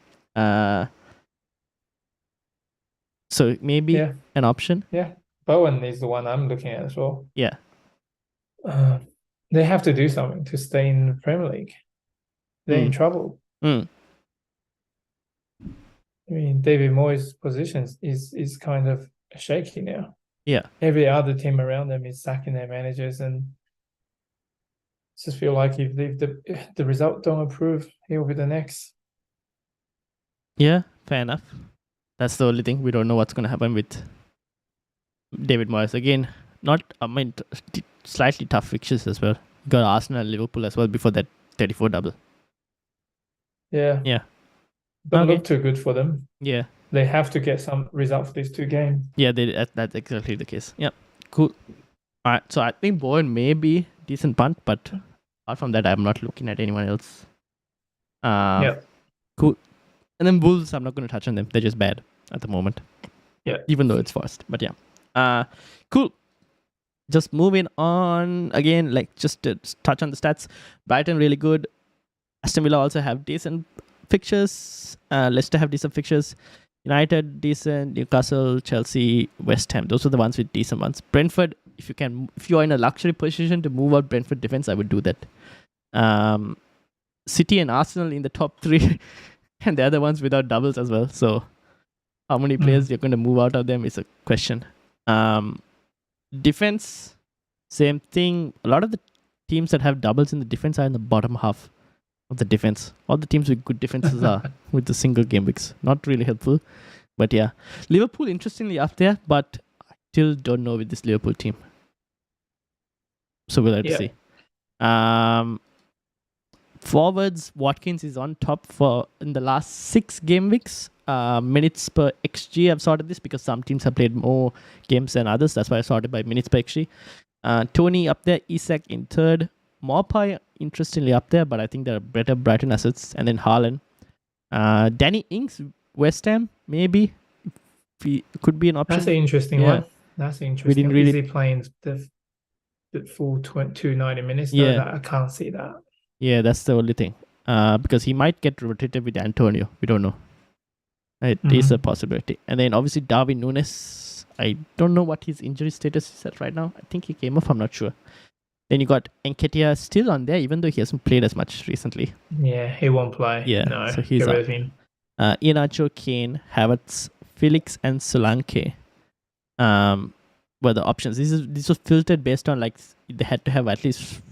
So maybe an option. Yeah, Bowen is the one I'm looking at as well. Yeah. They have to do something to stay in the Premier League. They're in trouble. I mean, David Moyes' position is kind of shaky now. Yeah. Every other team around them is sacking their managers, and just feel like if the result don't improve, he'll be the next. Yeah, fair enough. That's the only thing. We don't know what's going to happen with David Moyes. Again, slightly tough fixtures as well. Got Arsenal and Liverpool as well before that 34 double. Yeah. Don't look too good for them. Yeah. They have to get some result for these 2 games. Yeah, that's exactly the case. Yeah. Cool. All right. So I think Bowen may be decent punt, but apart from that, I'm not looking at anyone else. Cool. And then Wolves, I'm not going to touch on them. They're just bad at the moment. Yeah. Even though it's Forest. But yeah. Cool. Just moving on again, like just to touch on the stats. Brighton really good. Aston Villa also have decent fixtures. Leicester have decent fixtures. United decent. Newcastle, Chelsea, West Ham. Those are the ones with decent ones. Brentford, if you are in a luxury position to move out Brentford defense, I would do that. City and Arsenal in the top 3, and the other ones without doubles as well. So, how many players you're going to move out of them is a question. Defense, same thing. A lot of the teams that have doubles in the defense are in the bottom half of the defense. All the teams with good defenses are with the single game weeks. Not really helpful. But yeah. Liverpool, interestingly, up there, but I still don't know with this Liverpool team. So we'll have to Yeah. see. Forwards, Watkins is on top for in the last 6 game weeks. Minutes per XG, I've sorted this because some teams have played more games than others. That's why I sorted by minutes per XG. Tony up there, Isak in third. Morpie, interestingly, up there, but I think there are better Brighton assets. And then Haaland. Danny Ings, West Ham, maybe. Could be an option. That's an interesting Yeah. one. That's interesting. really- Is he playing the full 290 minutes? Yeah. No, that I can't see that. Yeah, that's the only thing. Because he might get rotated with Antonio. We don't know. It is a possibility. And then obviously Darwin Núñez. I don't know what his injury status is at right now. I think he came off. I'm not sure. Then you got Nketiah still on there, even though he hasn't played as much recently. Yeah, he won't play. Yeah, No, so he's get rid out. of him. Iheanacho, Kane, Havertz, Felix, and Solanke were the options. This was filtered based on like they had to have at least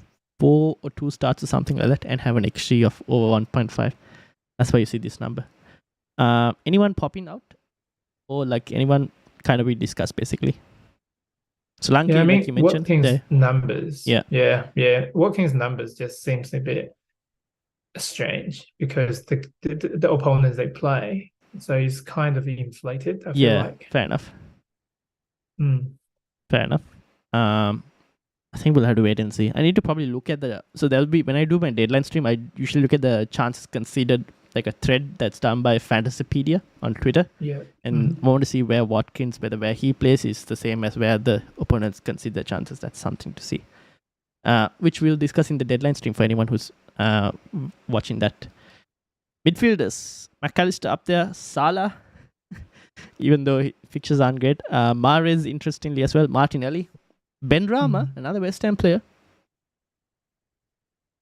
4 or 2 starts or something like that and have an XG of over 1.5. That's why you see this number. Anyone popping out? Or like anyone kind of we discussed basically? Solanke, Yeah, I mean, like you mentioned. Watkins' numbers. Yeah. Watkins' numbers just seems a bit strange because the opponents they play, so he's kind of inflated. I feel like. Fair enough. Mm. Fair enough. I think we'll have to wait and see. I need to probably look at so there'll be, when I do my deadline stream, I usually look at the chances considered, like a thread that's done by Fantasypedia on Twitter. Yeah. And want to see where Watkins, where he plays is the same as where the opponents consider chances. That's something to see. Which we'll discuss in the deadline stream for anyone who's watching that. Midfielders, McAllister up there, Salah, even though fixtures aren't great. Mahrez, interestingly as well, Martinelli. Benrahma, another West Ham player.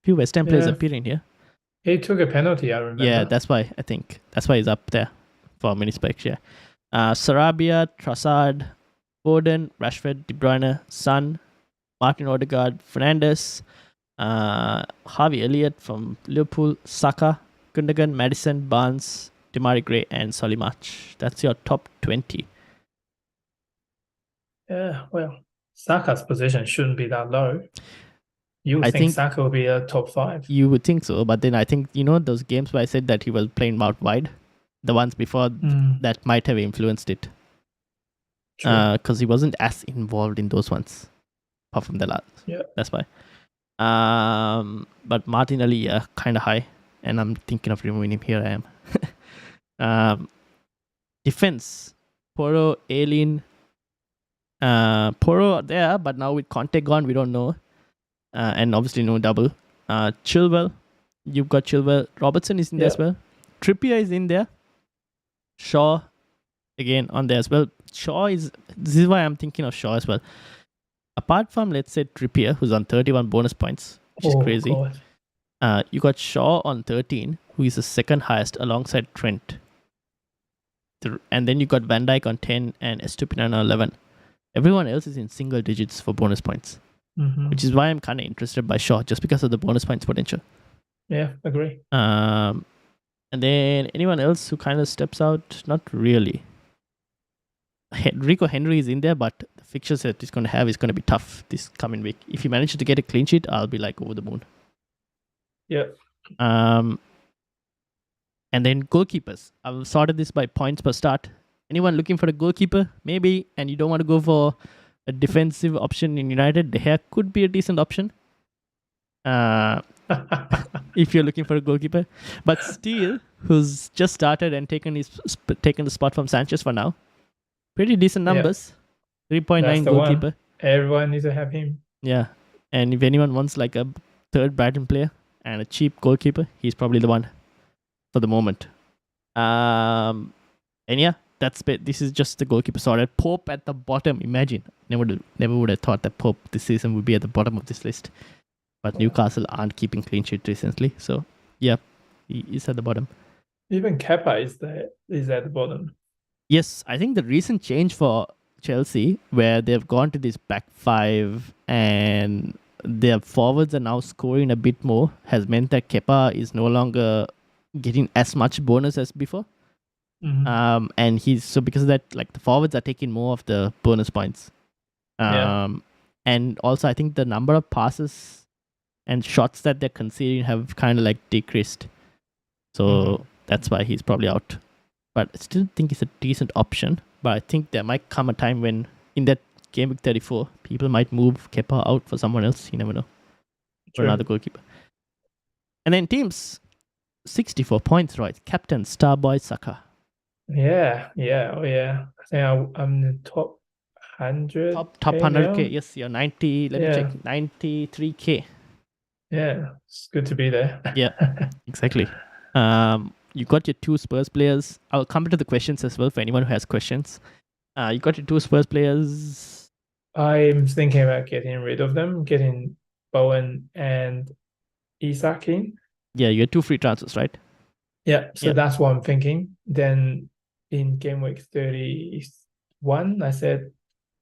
Few West Ham players appearing here. He took a penalty, I remember. Yeah, that's why I think. That's why he's up there for minutes per XG. Sarabia, Trossard, Foden, Rashford, De Bruyne, Son, Martin Odegaard, Fernandes, Harvey Elliott from Liverpool, Saka, Gundogan, Madison, Barnes, Demari Gray, and Solly March. That's your top 20. Yeah, well, Saka's position shouldn't be that low. You would I think think Saka will be a top 5. You would think so, but then I think, those games where I said that he was playing out wide, the ones before that might have influenced it. Because he wasn't as involved in those ones, apart from the last. Yeah. That's why. But Martinelli, kind of high, and I'm thinking of removing him. Here I am. Defense, Porro, Aileen. Porro there, but now with Conte gone, we don't know. And obviously no double. Chilwell, you've got Chilwell. Robertson is in there as well. Trippier is in there. Shaw, again on there as well. This is why I'm thinking of Shaw as well. Apart from, let's say, Trippier, who's on 31 bonus points, which is crazy. You got Shaw on 13, who is the second highest alongside Trent. And then you got Van Dijk on 10 and Estupiñán on 11. Everyone else is in single digits for bonus points. Which is why I'm kind of interested by Shaw, just because of the bonus points potential. Yeah, agree. And then anyone else who kind of steps out? Not really. Rico Henry is in there, but the fixtures that he's going to have is going to be tough this coming week. If he manages to get a clean sheet, I'll be like over the moon. Yeah. And then goalkeepers. I've sorted this by points per start. Anyone looking for a goalkeeper? Maybe, and you don't want to go for a defensive option in United, De Gea could be a decent option. If you're looking for a goalkeeper. But Steele, who's just started and taken the spot from Sanchez for now. Pretty decent numbers. 3.9 goalkeeper. Everyone needs to have him. Yeah. And if anyone wants like a third Brighton player and a cheap goalkeeper, he's probably the one for the moment. And yeah, this is just the goalkeeper sorted. Pope at the bottom. Imagine. Never would have thought that Pope this season would be at the bottom of this list. But Newcastle aren't keeping clean sheet recently. So yeah, he is at the bottom. Even Kepa is at the bottom. Yes, I think the recent change for Chelsea, where they've gone to this back 5 and their forwards are now scoring a bit more, has meant that Kepa is no longer getting as much bonus as before. And because of that, like the forwards are taking more of the bonus points. And also, I think the number of passes and shots that they're conceding have kind of like decreased. So that's why he's probably out. But I still think it's a decent option. But I think there might come a time when in that game week 34, people might move Kepa out for someone else. You never know. For another goalkeeper. And then teams, 64 points, right? Captain, Starboy, Saka. Yeah. Oh, yeah. I think I'm the top 100. Top 100k. Now. Yes, you're 90. Let me check. 93k. Yeah, it's good to be there. Yeah, exactly. You got your 2 Spurs players. I'll come to the questions as well for anyone who has questions. You got your 2 Spurs players. I'm thinking about getting rid of them, getting Bowen and Isak in. Yeah, you had 2 free transfers, right? Yeah, so that's what I'm thinking. Then in game week 31, I said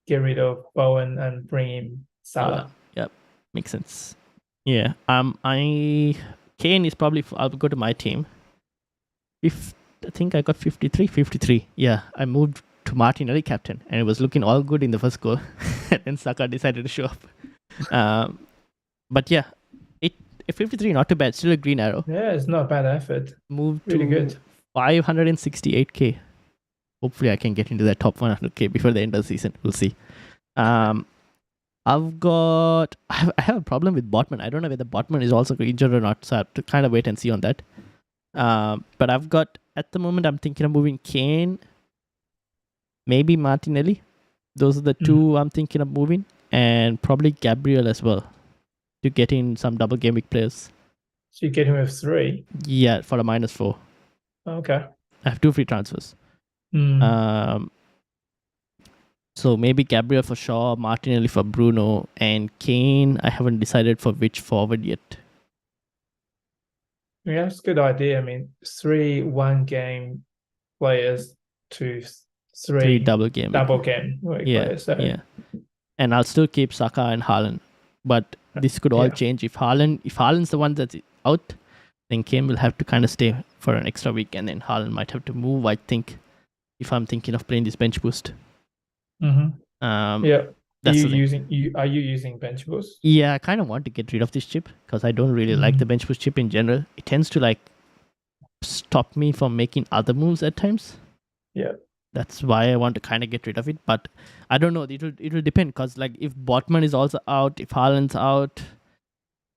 get rid of Bowen and bring in Salah. Yep, makes sense. Yeah, Kane is probably. I'll go to my team. I think I got 53. Yeah, I moved to Martinelli captain, and it was looking all good in the first goal. And then Saka decided to show up. But yeah, 53, not too bad. Still a green arrow. Yeah, it's not a bad effort. Moved really to good. 568k. Hopefully, I can get into that top 100k before the end of the season. We'll see. I have a problem with Botman. I don't know whether Botman is also injured or not, so I have to kind of wait and see on that. But I've got, at the moment, I'm thinking of moving Kane, maybe Martinelli. Those are the 2 I'm thinking of moving, and probably Gabriel as well to get in some double game week players. So you get him with 3? Yeah, for a -4. Okay. I have 2 free transfers. So maybe Gabriel for Shaw, Martinelli for Bruno, and Kane. I haven't decided for which forward yet. Yeah, that's a good idea. I mean, 3 1-game players to 3 double game players. So. Yeah. And I'll still keep Saka and Haaland. But this could all change. If Haaland's the one that's out, then Kane will have to kind of stay for an extra week, and then Haaland might have to move, I think, if I'm thinking of playing this bench boost. Yeah. Are you using bench boost? Yeah, I kind of want to get rid of this chip because I don't really like the bench boost chip in general. It tends to like stop me from making other moves at times. Yeah. That's why I want to kind of get rid of it. But I don't know. It will depend because like if Botman is also out, if Haaland's out,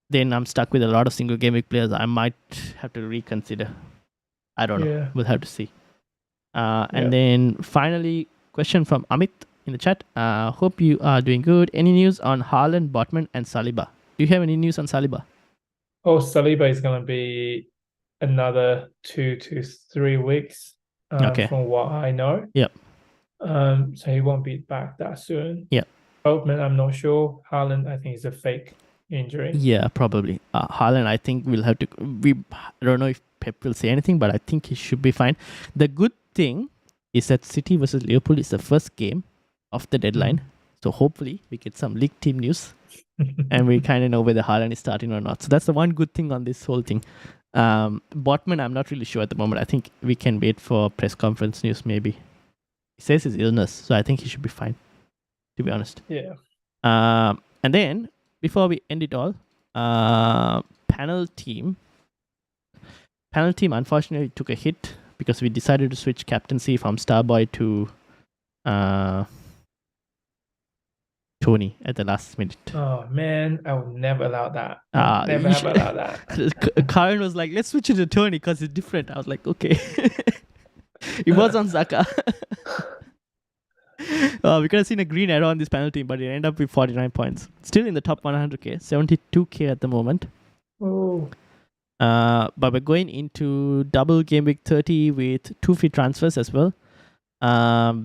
then I'm stuck with a lot of single game week players. I might have to reconsider. I don't know. We'll have to see. And then finally, question from Amit in the chat. Hope you are doing good. Any news on Haaland, Botman, and Saliba? Do you have any news on Saliba? Oh, Saliba is going to be another 2 to 3 weeks. From what I know. Yep. So he won't be back that soon. Yep. Boatman, I'm not sure. Haaland, I think, is a fake injury. Yeah, probably. Haaland, I think we'll have to. I don't know if Pep will say anything, but I think he should be fine. The good thing is that City versus Liverpool is the first game of the deadline. So hopefully we get some league team news and we kind of know whether Haaland is starting or not. So that's the one good thing on this whole thing. Botman, I'm not really sure at the moment. I think we can wait for press conference news maybe. He says his illness, so I think he should be fine, to be honest. Yeah. And then, before we end it all, panel team unfortunately took a hit because we decided to switch captaincy from Starboy to Tony at the last minute. Oh man, I would never allow that. Never have allowed that. Karen was like, let's switch it to Tony because it's different. I was like, okay. It was on Saka. We could have seen a green arrow on this panel team, but it ended up with 49 points. Still in the top 100k, 72k at the moment. Oh. But we're going into double game week 30 with 2 free transfers as well.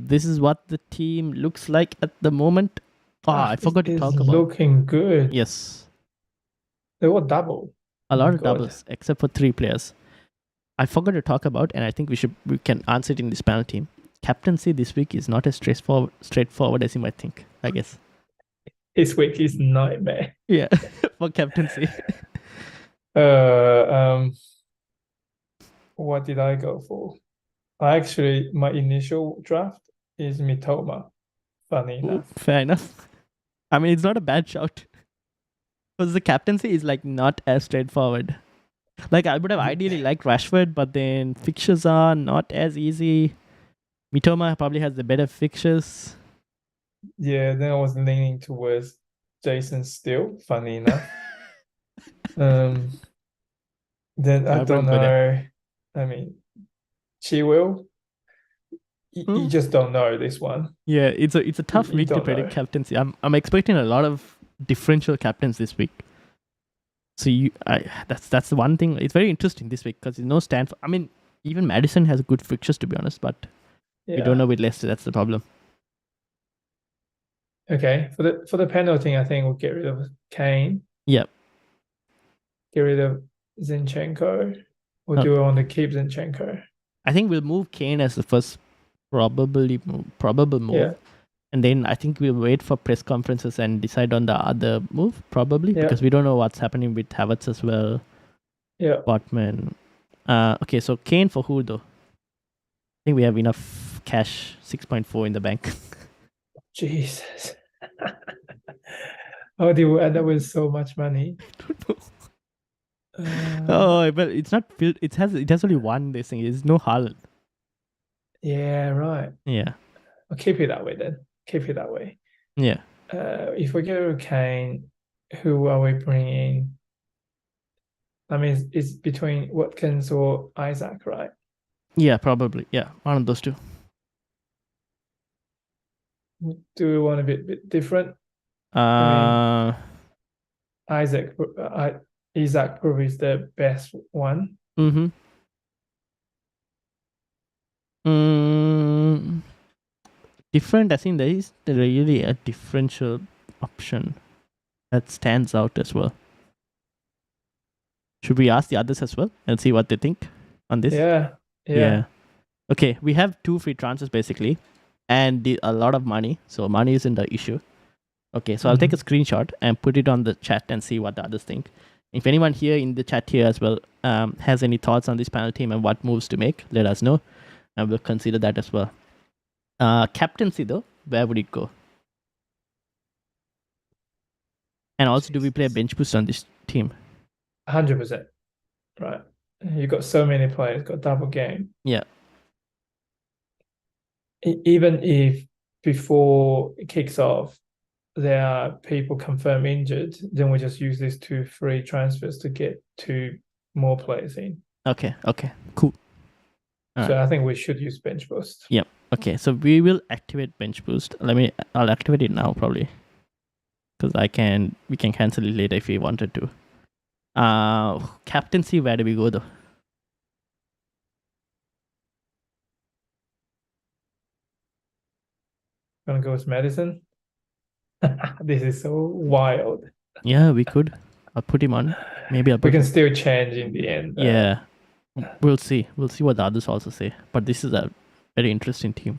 This is what the team looks like at the moment. I forgot to talk about. Looking good. Yes. They were double. A lot of doubles, except for 3 players. I forgot to talk about, and I think we can answer it in this panel team. Captaincy this week is not as straightforward as you might think, I guess. This week is nightmare. Yeah, for captaincy. What did I go for? My initial draft is Mitoma. Funny enough. Fair enough. I mean, it's not a bad shout because the captaincy is like not as straightforward. Like I would have ideally liked Rashford, but then fixtures are not as easy. Mitoma probably has the better fixtures. Yeah, then I was leaning towards Jason still, funny enough. Then I don't know. I mean, Chilwell, you just don't know this one. Yeah, it's a tough You week to don't predict know. captaincy. I'm expecting a lot of differential captains this week. So that's the one thing. It's very interesting this week because there's no stand for. I mean, even Madison has good fixtures to be honest, but we don't know with Leicester. That's the problem. Okay, for the penalty, I think we'll get rid of Kane. Yep. Get rid of Zinchenko. Or do we want to keep Zinchenko? I think we'll move Kane as the first probable move. Yeah. And then I think we'll wait for press conferences and decide on the other move, probably, because we don't know what's happening with Havertz as well. Yeah. Botman. Okay, so Kane for who though? I think we have enough cash, 6.4 in the bank. Jesus. How do you end up with so much money? Oh, but it's not filled. It has only one this thing. There's no Haaland. Yeah, right. Yeah. I'll keep it that way then. Keep it that way. Yeah. If we go to Kane, who are we bringing? I mean, it's between Watkins or Isaac, right? Yeah, probably. Yeah, one of those two. Do we want a bit different? I mean, Isaac probably is the best one. Different. I think there is really a differential option that stands out as well. Should we ask the others as well and see what they think on this? Yeah. Okay, we have 2 free transfers basically, and a lot of money. So money isn't the issue. Okay, so I'll take a screenshot and put it on the chat and see what the others think. If anyone here in the chat here as well has any thoughts on this panel team and what moves to make, let us know, and we'll consider that as well. Captaincy though, where would it go? And also, do we play a bench boost on this team? 100%. Right. You've got so many players, got double game. Yeah. Even if before it kicks off, there are people confirmed injured, then we just use these 2 free transfers to get 2 more players in. Okay, cool. So I think we should use bench boost. Yep. Okay, so we will activate bench boost. I'll activate it now probably, because we can cancel it later if we wanted to. Captaincy, where do we go though? Gonna go with Madison. This is so wild. Yeah, we could. I'll put him on. Maybe we can still change in the end. Yeah, we'll see. We'll see what the others also say. But this is a very interesting team.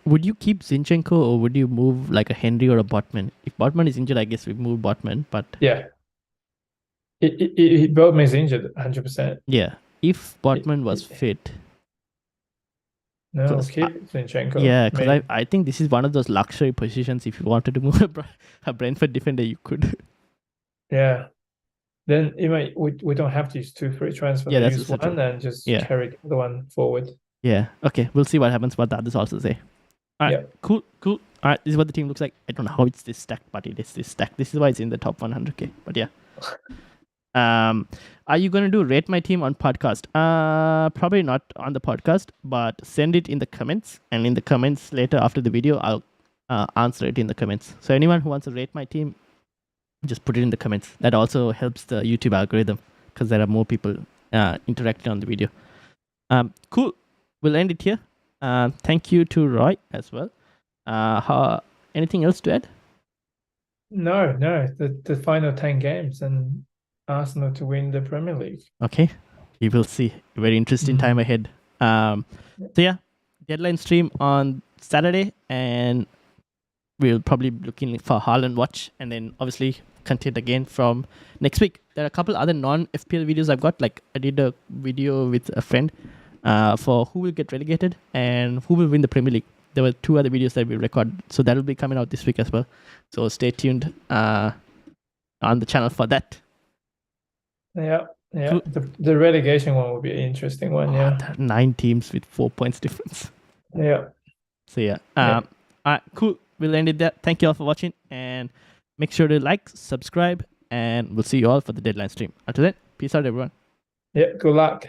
Would you keep Zinchenko or would you move like a Henry or a Botman? If Botman is injured, I guess we move Botman. But yeah, Botman is injured 100%. Yeah, if Botman was fit. No, keep Zinchenko. Yeah, because I think this is one of those luxury positions. If you wanted to move a Brentford defender, you could. Yeah. Then we don't have to use 2 free transfers. Yeah, that's use one and just carry the one forward. Yeah. Okay. We'll see what happens. What the others also say. All right. Cool. All right. This is what the team looks like. I don't know how it's this stacked, but it is this stacked. This is why it's in the top 100k. But yeah. Are you going to do rate my team on podcast? Probably not on the podcast, but send it in the comments, and in the comments later after the video, I'll answer it in the comments. So anyone who wants to rate my team, just put it in the comments. That also helps the YouTube algorithm because there are more people interacting on the video. Cool. We'll end it here. Thank you to Roy as well. Anything else to add? No. The final 10 games and Arsenal to win the Premier League. Okay, you will see. A very interesting time ahead. So yeah, deadline stream on Saturday, and we'll probably be looking for Haaland watch, and then obviously content again from next week. There are a couple other non-FPL videos I've got. Like I did a video with a friend for who will get relegated and who will win the Premier League. there were 2 other videos that we recorded, so that'll be coming out this week as well. So stay tuned on the channel for that. Yeah. Cool. The relegation one will be an interesting one. Yeah. There are 9 teams with 4 points difference. Yeah. So all right, cool. We'll end it there. Thank you all for watching, and make sure to like, subscribe, and we'll see you all for the deadline stream. Until then, peace out, everyone. Yeah. Good luck.